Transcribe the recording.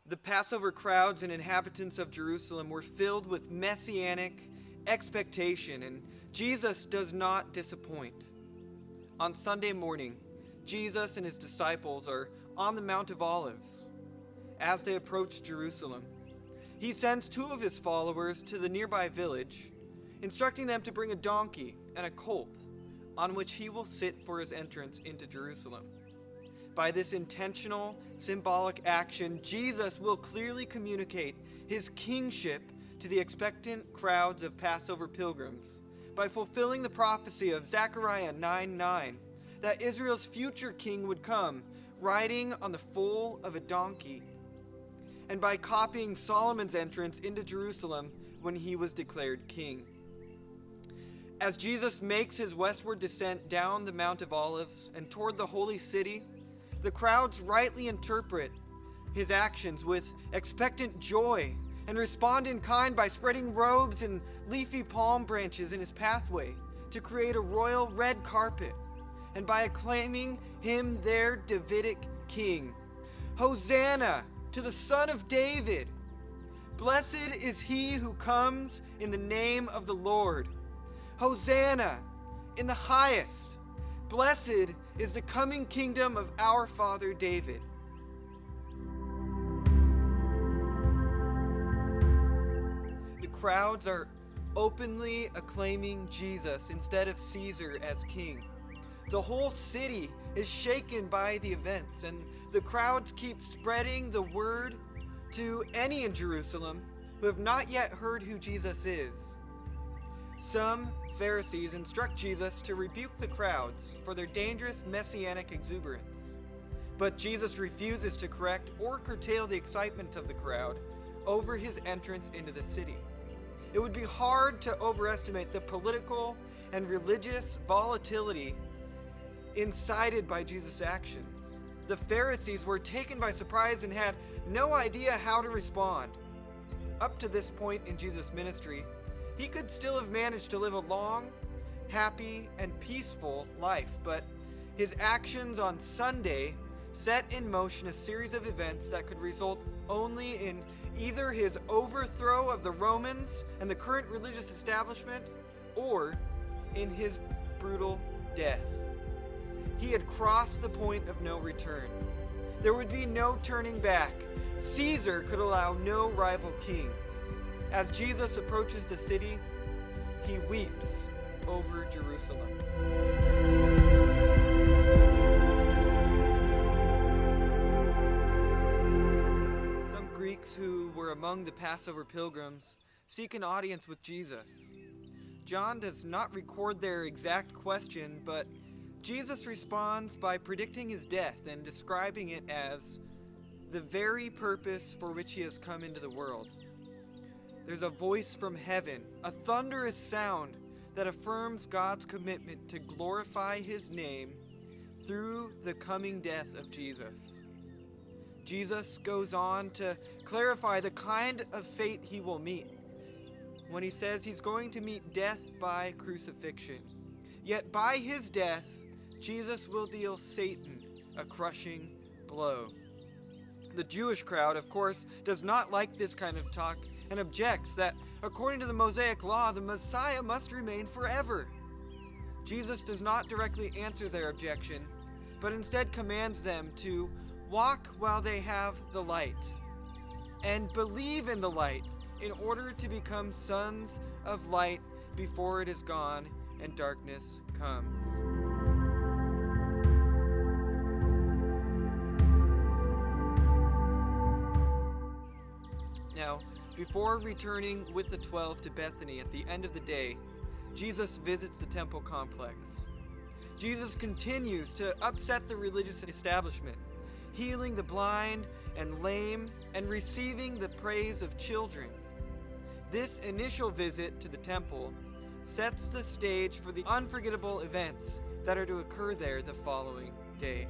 The Passover crowds and inhabitants of Jerusalem were filled with messianic expectation, and Jesus does not disappoint. On Sunday morning, Jesus and his disciples are on the Mount of Olives. As they approach Jerusalem, he sends two of his followers to the nearby village, instructing them to bring a donkey and a colt on which he will sit for his entrance into Jerusalem. By this intentional, symbolic action, Jesus will clearly communicate his kingship to the expectant crowds of Passover pilgrims by fulfilling the prophecy of Zechariah 9:9 that Israel's future king would come riding on the foal of a donkey, and by copying Solomon's entrance into Jerusalem when he was declared king. As Jesus makes his westward descent down the Mount of Olives and toward the holy city, the crowds rightly interpret his actions with expectant joy and respond in kind by spreading robes and leafy palm branches in his pathway to create a royal red carpet, and by acclaiming him their Davidic king. Hosanna to the Son of David! Blessed is he who comes in the name of the Lord. Hosanna in the highest! Blessed is the coming kingdom of our father David. The crowds are openly acclaiming Jesus instead of Caesar as king. The whole city is shaken by the events, and the crowds keep spreading the word to any in Jerusalem who have not yet heard who Jesus is. Some Pharisees instruct Jesus to rebuke the crowds for their dangerous messianic exuberance. But Jesus refuses to correct or curtail the excitement of the crowd over his entrance into the city. It would be hard to overestimate the political and religious volatility incited by Jesus' actions. The Pharisees were taken by surprise and had no idea how to respond. Up to this point in Jesus' ministry, he could still have managed to live a long, happy, and peaceful life, but his actions on Sunday set in motion a series of events that could result only in either his overthrow of the Romans and the current religious establishment, or in his brutal death. He had crossed the point of no return. There would be no turning back. Caesar could allow no rival kings. As Jesus approaches the city, he weeps over Jerusalem. Some Greeks who were among the Passover pilgrims seek an audience with Jesus. John does not record their exact question, but Jesus responds by predicting his death and describing it as the very purpose for which he has come into the world. There's a voice from heaven, a thunderous sound that affirms God's commitment to glorify his name through the coming death of Jesus. Jesus goes on to clarify the kind of fate he will meet when he says he's going to meet death by crucifixion. Yet by his death, Jesus will deal Satan a crushing blow. The Jewish crowd, of course, does not like this kind of talk and objects that, according to the Mosaic law, the Messiah must remain forever. Jesus does not directly answer their objection, but instead commands them to walk while they have the light and believe in the light in order to become sons of light before it is gone and darkness comes. Now, before returning with the 12 to Bethany at the end of the day, Jesus visits the temple complex. Jesus continues to upset the religious establishment, healing the blind and lame and receiving the praise of children. This initial visit to the temple sets the stage for the unforgettable events that are to occur there the following day.